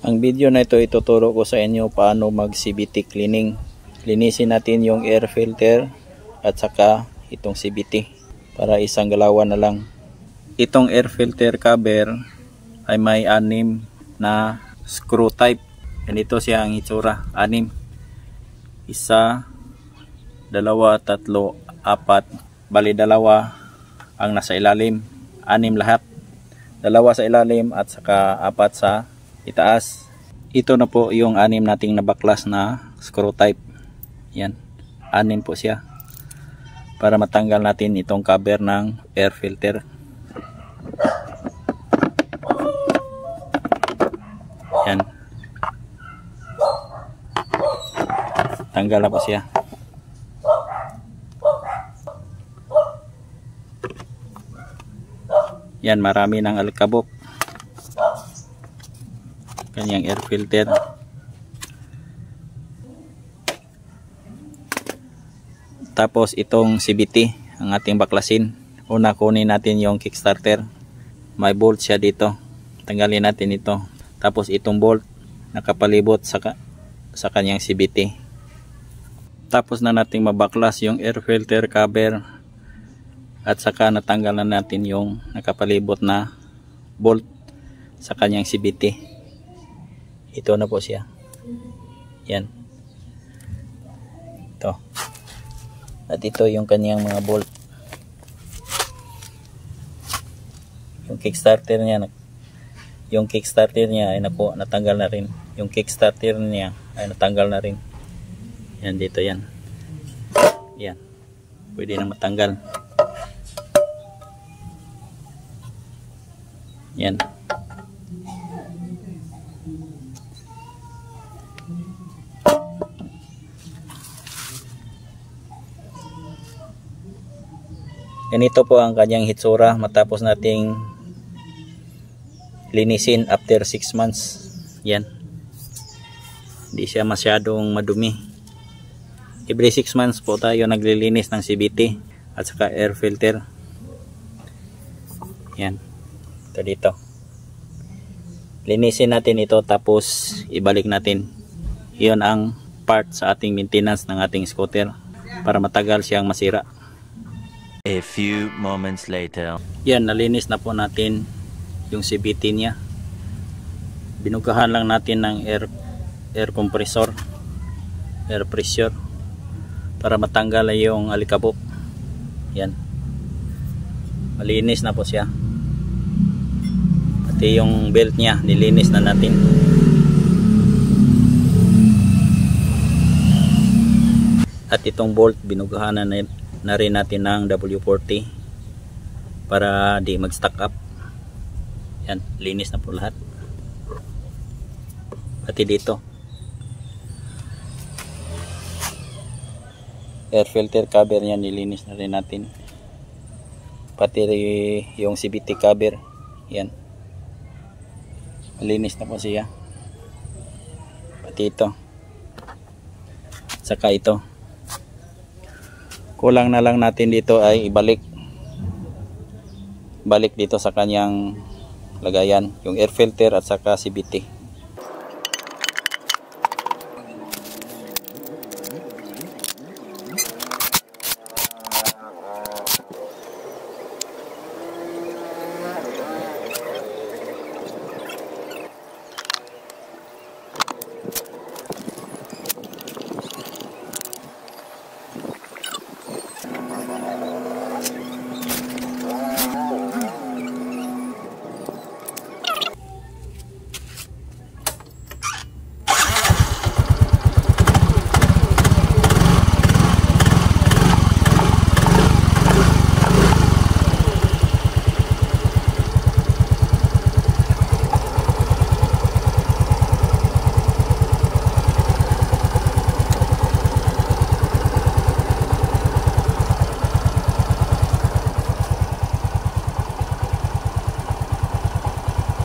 Ang video na ito ituturo ko sa inyo paano mag CVT cleaning. Linisin natin yung air filter at saka itong CVT para isang galawan na lang. Itong air filter cover ay may 6 na screw type. Ganito siya ang itsura, 6. 1, 2, 3, 4. Bali 2 ang nasa ilalim, 6 lahat. 2 sa ilalim at saka 4 sa itaas. Ito na po yung 6 nating nabaklas na screw type. Yan, 6 po siya. Para matanggal natin itong cover ng air filter. Yan. Tanggal na po siya. Yan, marami ng alikabok. Kanyang air filter. Tapos itong CVT ang ating baklasin. Una kunin natin yung kickstarter. May bolt siya dito. Tanggalin natin ito. Tapos itong bolt nakapalibot sa kanyang CVT. Tapos na nating mabaklas yung air filter cover. At saka natanggal na natin yung nakapalibot na bolt sa kanyang CVT. Ito na po siya. Yan. Ito. At ito yung kanyang mga bolt. Yung kickstarter niya ay natanggal na rin. Yung kickstarter niya ay natanggal na rin. Yan, dito yan. Yan. Pwede na matanggal. Yan. Ganito po ang kanyang hitsura matapos nating linisin after 6 months. Yan. Hindi siya masyadong madumi. Every 6 months po tayo naglilinis ng CVT at saka air filter. Yan. Ito dito. Linisin natin ito tapos ibalik natin. Iyon ang part sa ating maintenance ng ating scooter para matagal siyang masira. A few moments later. Yan, nalinis na po natin yung CVT niya. Binugahan lang natin ng air compressor, air pressure para matanggal yung alikabok. Yan. Malinis na po siya. Pati yung belt niya nilinis na natin. At itong bolt binugahan na rin natin ng W40 para di mag-stack up. Yan, linis na po lahat. Pati dito. Air filter cover niya nilinis na rin natin. Pati yung CVT cover. Yan. Malinis na po siya. Pati ito. Saka ito. Kulang na lang natin dito ay ibalik dito sa kanyang lagayan yung air filter at saka CVT.